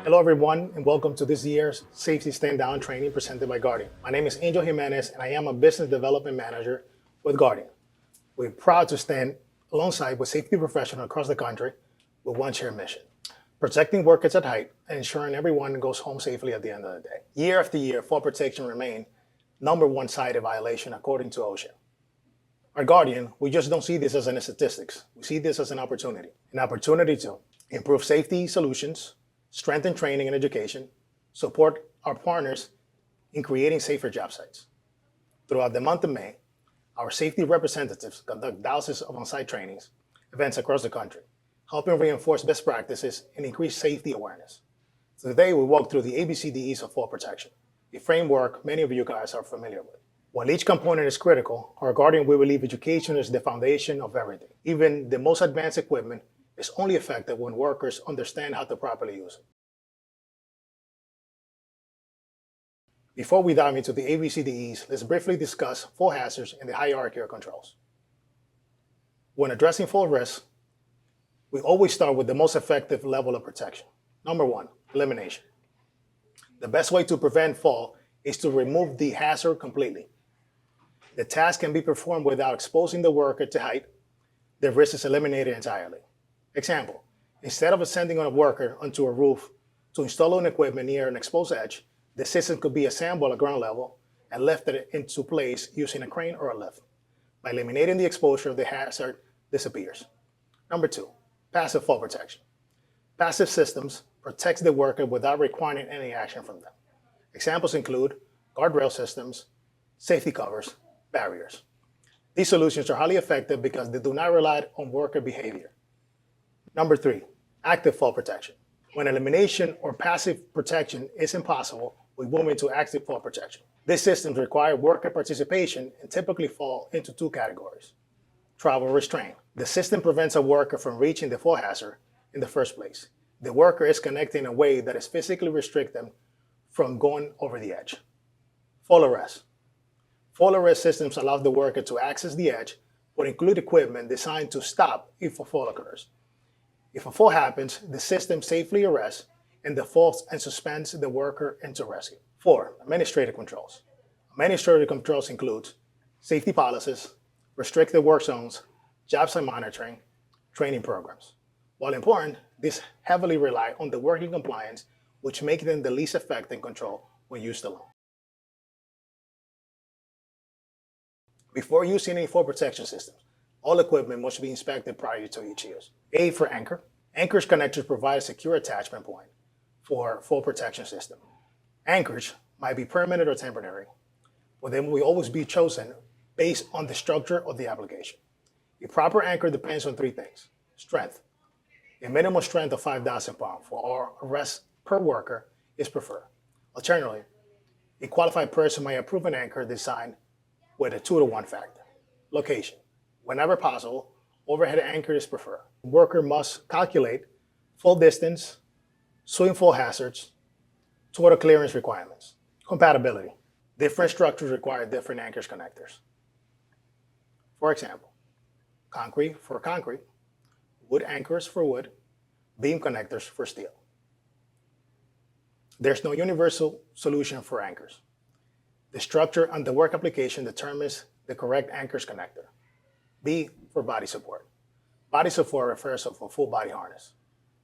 Hello everyone and welcome to this year's Safety Stand Down training presented by Guardian. My name is Angel Jimenez and I am a Business Development Manager with Guardian. We're proud to stand alongside with safety professionals across the country with one shared mission: protecting workers at height and ensuring everyone goes home safely at the end of the day. Year after year, fall protection remains #1 cited violation according to OSHA. Our Guardian, we just don't see this as a statistics. We see this as an opportunity to improve safety solutions, strengthen training and education, support our partners in creating safer job sites. Throughout the month of May, our safety representatives conduct thousands of on-site trainings, events across the country, helping reinforce best practices and increase safety awareness. Today, we walk through the ABCDEs of Fall Protection, a framework many of you guys are familiar with. While each component is critical, our Guardian, we believe education is the foundation of everything. Even the most advanced equipment is only effective when workers understand how to properly use it. Before we dive into the ABCDEs, let's briefly discuss fall hazards and the hierarchy of controls. When addressing fall risks, we always start with the most effective level of protection. Number 1, elimination. The best way to prevent fall is to remove the hazard completely. The task can be performed without exposing the worker to height. The risk is eliminated entirely. Example, instead of sending a worker onto a roof to install an equipment near an exposed edge, the system could be assembled at ground level and lifted into place using a crane or a lift. By eliminating the exposure, the hazard disappears. Number 2, passive fall protection. Passive systems protects the worker without requiring any action from them. Examples include guardrail systems, safety covers, barriers. These solutions are highly effective because they do not rely on worker behavior. Number 3, active fall protection. When elimination or passive protection is impossible, we move into active fall protection. These systems require worker participation and typically fall into 2 categories. Travel restraint. The system prevents a worker from reaching the fall hazard in the first place. The worker is connected in a way that is physically restrict them from going over the edge. Fall arrest. Fall arrest systems allow the worker to access the edge, but include equipment designed to stop if a fall occurs. If a fall happens, the system safely arrests and defaults and suspends the worker into rescue. 4, administrative controls. Administrative controls include safety policies, restricted work zones, job site monitoring, training programs. While important, these heavily rely on the working compliance, which make them the least effective control when used alone. Before using any fall protection systems, all equipment must be inspected prior to each use. A for anchor. Anchors connectors provide a secure attachment point for fall protection system. Anchors might be permanent or temporary, but they will always be chosen based on the structure of the application. A proper anchor depends on 3 things. Strength. A minimum strength of 5,000 pounds for all arrests per worker is preferred. Alternatively, a qualified person may approve an anchor design with a 2-to-1 factor. Location. Whenever possible, overhead anchor is preferred. The worker must calculate fall distance, swing fall hazards, total clearance requirements. Compatibility. Different structures require different anchors connectors. For example, concrete for concrete, wood anchors for wood, beam connectors for steel. There's no universal solution for anchors. The structure and the work application determines the correct anchors connector. B for body support. Body support refers to a full body harness.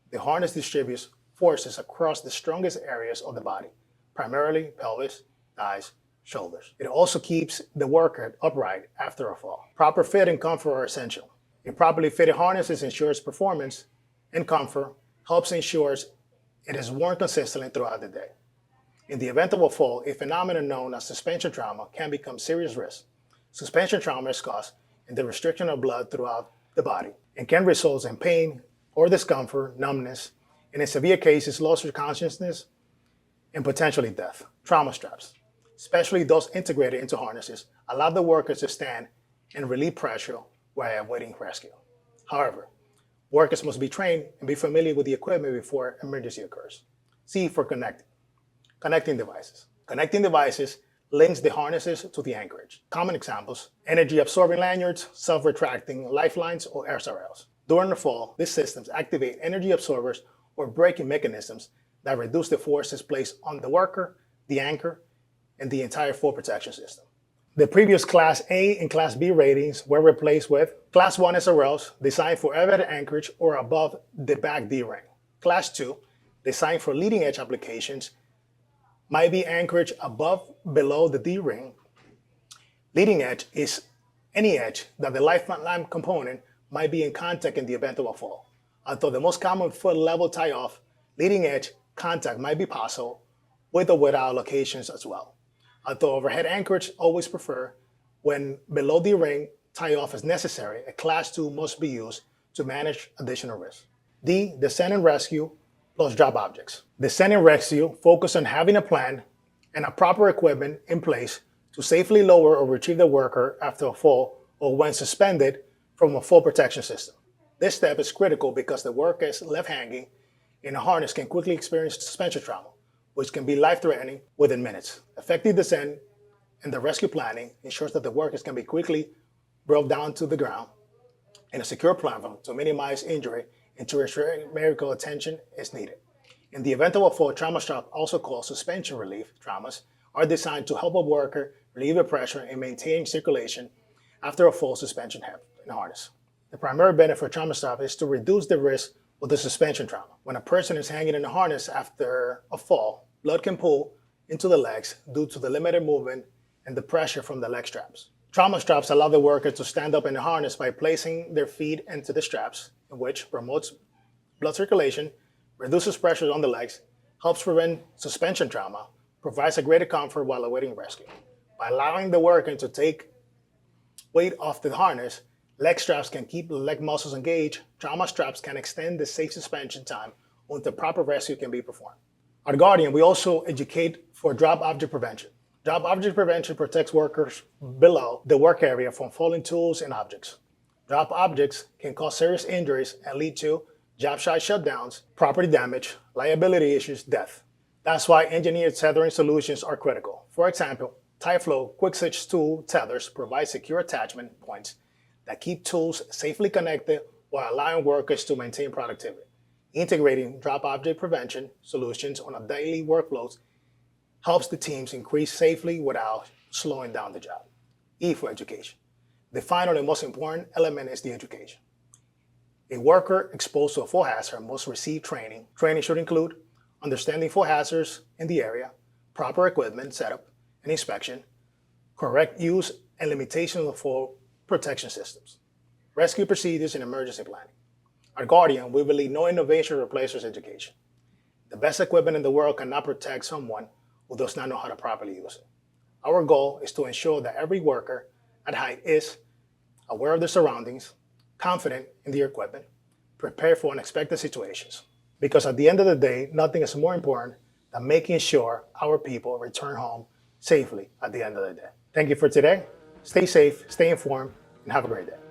The harness distributes forces across the strongest areas of the body, primarily pelvis, thighs, shoulders. It also keeps the worker upright after a fall. Proper fit and comfort are essential. A properly fitted harness ensures performance and comfort, helps ensure it is worn consistently throughout the day. In the event of a fall, a phenomenon known as suspension trauma can become serious risk. Suspension trauma is caused in the restriction of blood throughout the body and can result in pain or discomfort, numbness, and in severe cases, loss of consciousness and potentially death. Trauma straps, especially those integrated into harnesses, allow the workers to stand and relieve pressure while awaiting rescue. However, workers must be trained and be familiar with the equipment before emergency occurs. C for connecting. Connecting devices. Connecting devices links the harnesses to the anchorage. Common examples: energy-absorbing lanyards, self-retracting lifelines, or SRLs. During the fall, these systems activate energy absorbers or braking mechanisms that reduce the forces placed on the worker, the anchor, and the entire fall protection system. The previous Class A and Class B ratings were replaced with Class 1 SRLs designed for elevated anchorage or above the back D-ring. Class 2, designed for leading edge applications, might be anchorage above, below the D-ring. Leading edge is any edge that the lifetime component might be in contact in the event of a fall. Although the most common foot level tie-off, leading edge contact might be possible with or without locations as well. Although overhead anchorage always prefer, when below the ring tie-off is necessary, a Class 2 must be used to manage additional risk. D, descent and rescue plus drop objects. Descent and rescue focus on having a plan and a proper equipment in place to safely lower or retrieve the worker after a fall or when suspended from a fall protection system. This step is critical because the worker is left hanging in a harness can quickly experience suspension trauma, which can be life-threatening within minutes. Effective descent and the rescue planning ensures that the workers can be quickly brought down to the ground in a secure platform to minimize injury and to ensure medical attention is needed. In the event of a fall, trauma straps, also called suspension relief traumas, are designed to help a worker relieve the pressure and maintain circulation after a fall suspension in harness. The primary benefit of trauma strap is to reduce the risk of the suspension trauma. When a person is hanging in a harness after a fall, blood can pool into the legs due to the limited movement and the pressure from the leg straps. Trauma straps allow the worker to stand up in the harness by placing their feet into the straps, which promotes blood circulation, reduces pressure on the legs, helps prevent suspension trauma, provides a greater comfort while awaiting rescue. By allowing the worker to take weight off the harness, leg straps can keep the leg muscles engaged. Trauma straps can extend the safe suspension time until proper rescue can be performed. At Guardian, we also educate for drop object prevention. Drop object prevention protects workers below the work area from falling tools and objects. Drop objects can cause serious injuries and lead to job site shutdowns, property damage, liability issues, death. That's why engineered tethering solutions are critical. For example, Tie-Flow Quick Switch tool tethers provide secure attachment points that keep tools safely connected while allowing workers to maintain productivity. Integrating drop object prevention solutions on a daily workflows helps the teams increase safely without slowing down the job. E for education. The final and most important element is the education. A worker exposed to a fall hazard must receive training. Training should include understanding fall hazards in the area, proper equipment setup and inspection, correct use and limitation of fall protection systems, rescue procedures, and emergency planning. At Guardian, we believe no innovation replaces education. The best equipment in the world cannot protect someone who does not know how to properly use it. Our goal is to ensure that every worker at height is aware of their surroundings, confident in their equipment, prepared for unexpected situations. Because at the end of the day, nothing is more important than making sure our people return home safely at the end of the day. Thank you for today. Stay safe, stay informed, and have a great day.